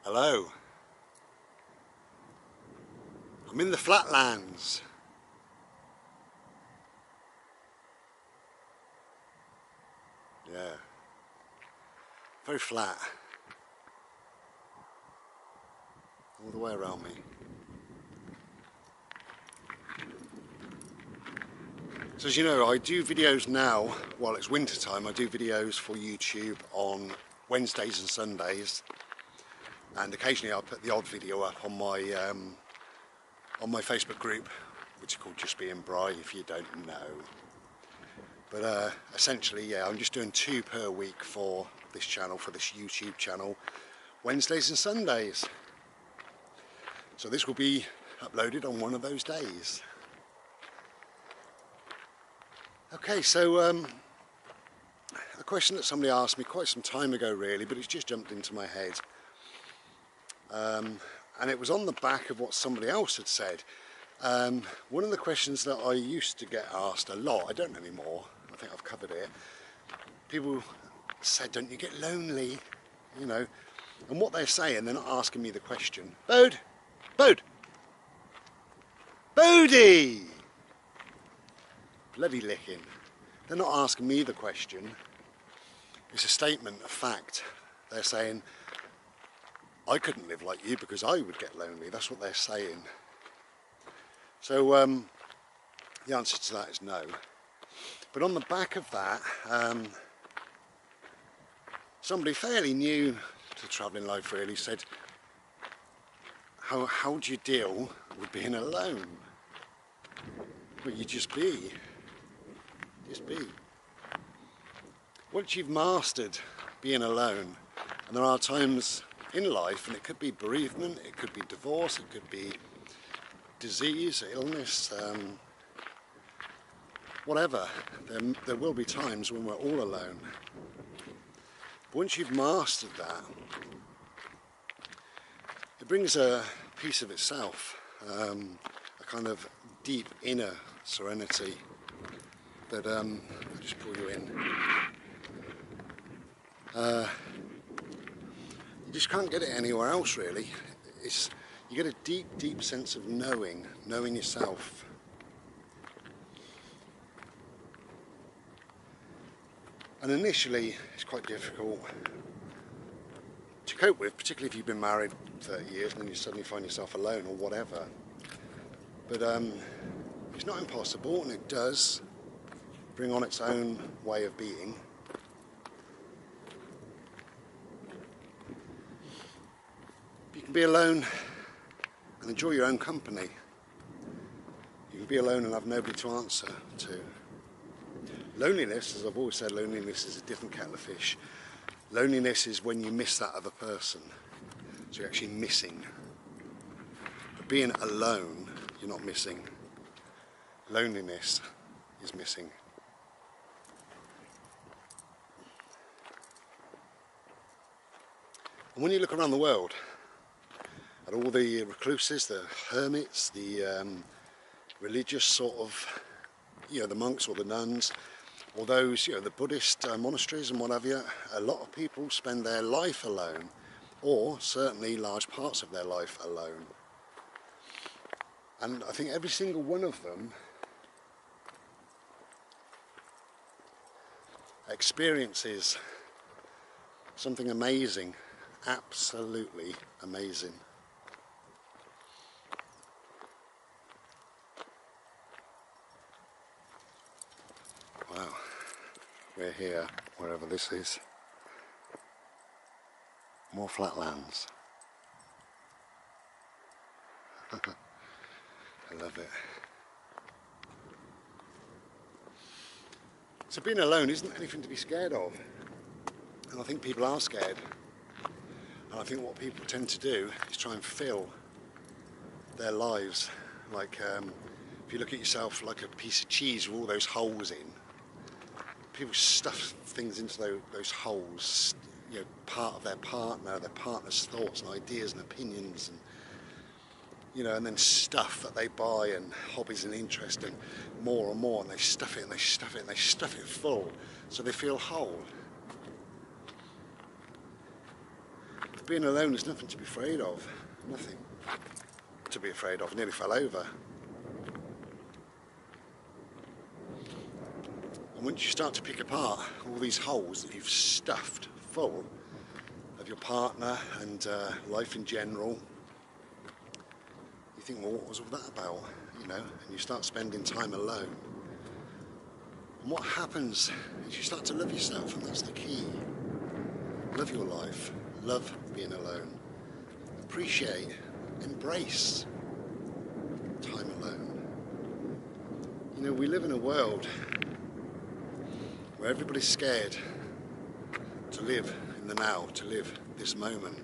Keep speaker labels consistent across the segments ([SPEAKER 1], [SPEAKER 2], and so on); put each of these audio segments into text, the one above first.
[SPEAKER 1] Hello. I'm in the flatlands. Yeah. Very flat. All the way around me. So as you know, I do videos now, while it's winter time, I do videos for YouTube on Wednesdays and Sundays. And occasionally I'll put the odd video up on my Facebook group, which is called Just Being Bry, if you don't know. But essentially, yeah, I'm just doing 2 per week for this channel, for this YouTube channel, Wednesdays and Sundays. So this will be uploaded on one of those days. Okay, so a question that somebody asked me quite some time ago really, but it's just jumped into my head. And it was on the back of what somebody else had said. One of the questions that I used to get asked a lot, I don't anymore, I think I've covered it. People said, don't you get lonely? You know, and what they're saying, they're not asking me the question. Bode! Bode! Bodie! Bloody licking. They're not asking me the question. It's a statement of fact. They're saying, I couldn't live like you because I would get lonely. That's what they're saying. So the answer to that is no. But on the back of that, somebody fairly new to travelling life really said, how do you deal with being alone? Well, you just be. Just be. Once you've mastered being alone, and there are times in life, and it could be bereavement, it could be divorce, it could be disease, illness, whatever. There will be times when we're all alone. But once you've mastered that, it brings a piece of itself, a kind of deep inner serenity that I'll just pull you in. You just can't get it anywhere else really. You get a deep, deep sense of knowing yourself. And initially it's quite difficult to cope with, particularly if you've been married 30 years and then you suddenly find yourself alone or whatever. But it's not impossible, and it does bring on its own way of being. You can be alone and enjoy your own company. You can be alone and have nobody to answer to. Loneliness, as I've always said, loneliness is a different kettle of fish. Loneliness is when you miss that other person. So you're actually missing. But being alone, you're not missing. Loneliness is missing. And when you look around the world at all the recluses, the hermits, the religious sort of, you know, the monks or the nuns, or those, you know, the Buddhist monasteries and what have you, a lot of people spend their life alone, or certainly large parts of their life alone. And I think every single one of them experiences something amazing, absolutely amazing. Wow, we're here, wherever this is. More flatlands. I love it. So being alone isn't anything to be scared of. And I think people are scared. And I think what people tend to do is try and fill their lives. Like if you look at yourself like a piece of cheese with all those holes in, people stuff things into those holes, you know, part of their partner, their partner's thoughts and ideas and opinions, and you know, and then stuff that they buy and hobbies and interest and more and more, and they stuff it and they stuff it and they stuff it full so they feel whole. Being alone is nothing to be afraid of. Nothing to be afraid of. I nearly fell over. And once you start to pick apart all these holes that you've stuffed full of your partner and life in general, you think, well, what was all that about? You know, and you start spending time alone. And what happens is you start to love yourself, and that's the key. Love your life, love being alone, appreciate, embrace time alone. You know, we live in a world where everybody's scared to live in the now, to live this moment.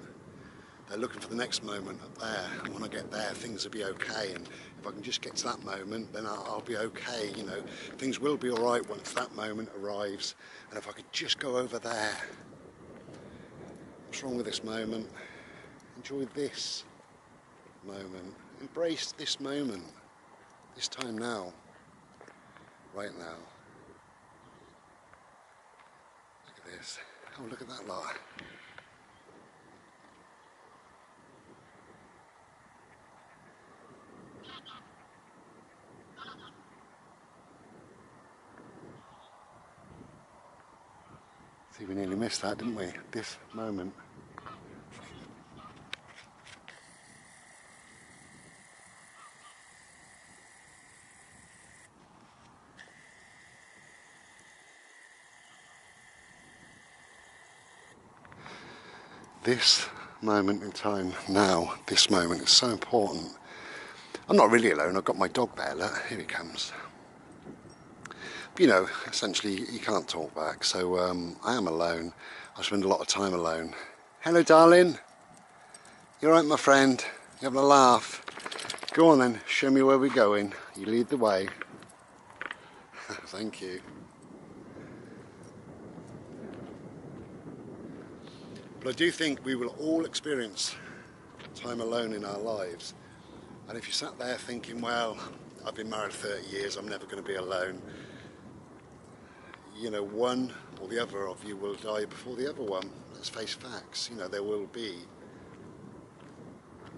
[SPEAKER 1] They're looking for the next moment up there, and when I get there things will be okay, and if I can just get to that moment then I'll be okay, you know. Things will be alright once that moment arrives, and if I could just go over there. What's wrong with this moment? Enjoy this moment. Embrace this moment. This time now. Right now. Look at this. Oh, look at that lot. See, we nearly missed that, didn't we? This moment. This moment in time now, this moment is so important. I'm not really alone, I've got my dog there, look, here he comes. But, you know, essentially he can't talk back, so I am alone. I spend a lot of time alone. Hello darling, you alright my friend? You having a laugh? Go on then, show me where we're going. You lead the way. Thank you. But I do think we will all experience time alone in our lives. And if you sat there thinking, well, I've been married 30 years, I'm never going to be alone. You know, one or the other of you will die before the other one. Let's face facts. You know, there will be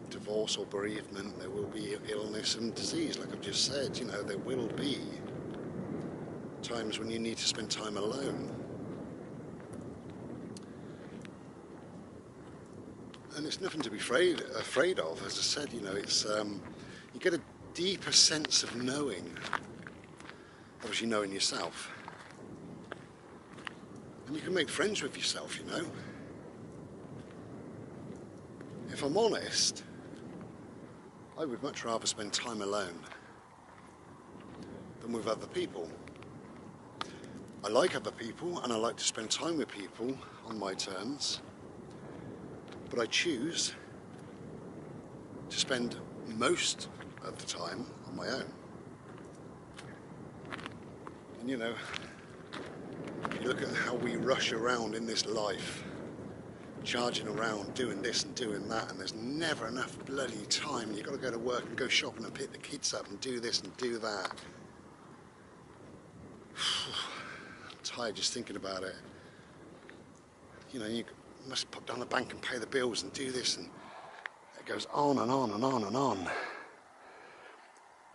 [SPEAKER 1] divorce or bereavement, there will be illness and disease, like I've just said. You know, there will be times when you need to spend time alone. And it's nothing to be afraid of. As I said, you know, it's you get a deeper sense of knowing, obviously knowing yourself. And you can make friends with yourself, you know. If I'm honest, I would much rather spend time alone than with other people. I like other people and I like to spend time with people on my terms, but I choose to spend most of the time on my own. And you know, if you look at how we rush around in this life, charging around, doing this and doing that, and there's never enough bloody time. You've got to go to work and go shopping and pick the kids up and do this and do that. I'm tired just thinking about it. You know, you must pop down the bank and pay the bills and do this, and it goes on and on and on and on.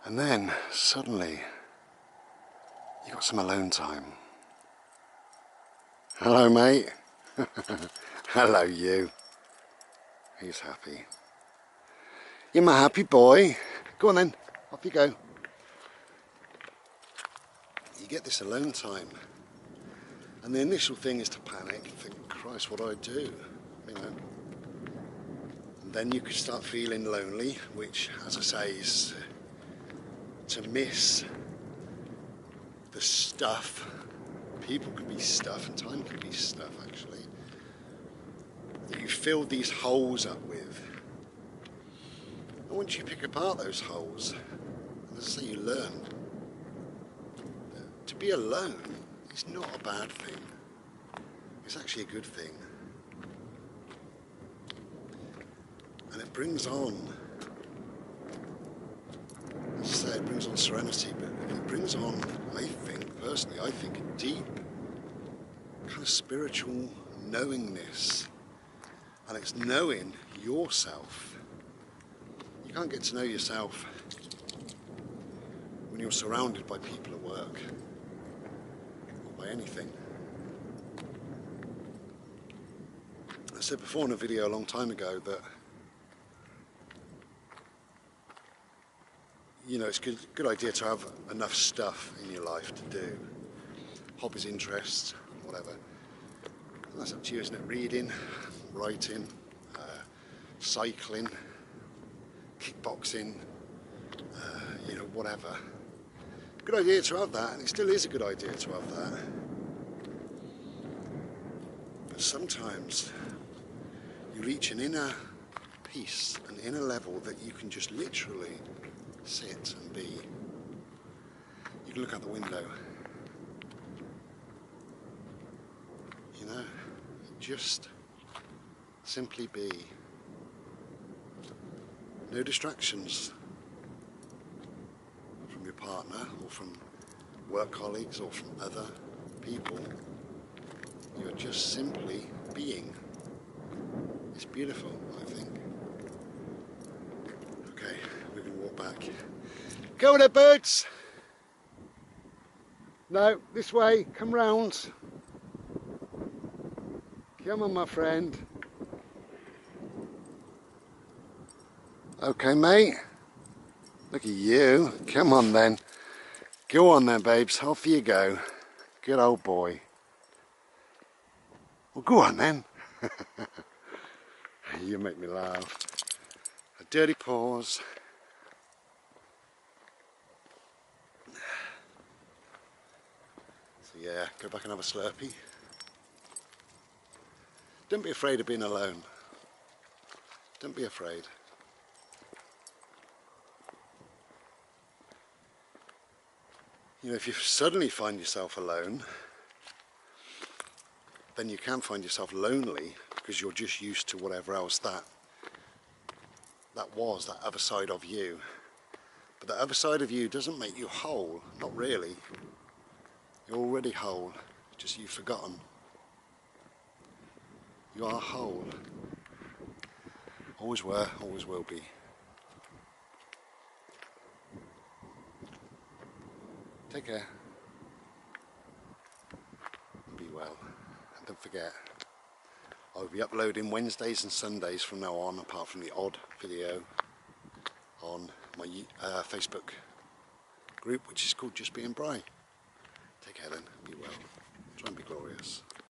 [SPEAKER 1] And then suddenly you got some alone time. Hello mate. Hello you. He's happy. You're my happy boy. Go on then, off you go. You get this alone time. And the initial thing is to panic, think, Christ, what do I do? You know. And then you could start feeling lonely, which, as I say, is to miss the stuff. People can be stuff, and time can be stuff, actually, that you fill these holes up with. And once you pick apart those holes, as I say, you learn that to be alone is not a bad thing. It's actually a good thing. And it brings on, as I say, it brings on serenity, but it brings on, I think, personally, I think, a deep kind of spiritual knowingness And it's knowing yourself. You can't get to know yourself when you're surrounded by people at work or by anything. I said before in a video a long time ago that, you know, it's a good idea to have enough stuff in your life to do. Hobbies, interests, whatever. And that's up to you, isn't it? Reading, writing, cycling, kickboxing, you know, whatever. Good idea to have that, and it still is a good idea to have that. But sometimes you reach an inner peace, an inner level that you can just literally sit and be. You can look out the window, you know, just simply be. No distractions from your partner or from work colleagues or from other people. You're just simply being. It's beautiful, I think. Okay, we're going to walk back. Go on there, birds! No, this way, come round. Come on, my friend. Okay, mate. Look at you. Come on then. Go on then, babes. Off you go. Good old boy. Well, go on then. You make me laugh. A dirty pause. So yeah, go back and have a Slurpee. Don't be afraid of being alone. Don't be afraid. You know, if you suddenly find yourself alone, then you can find yourself lonely because you're just used to whatever else that other side of you. But that other side of you doesn't make you whole, not really. You're already whole, just you've forgotten. You are whole. Always were, always will be. Take care. Be well. And don't forget, I'll be uploading Wednesdays and Sundays from now on, apart from the odd video on my Facebook group, which is called Just Being Bry. Take care then. Be well. Try and be glorious.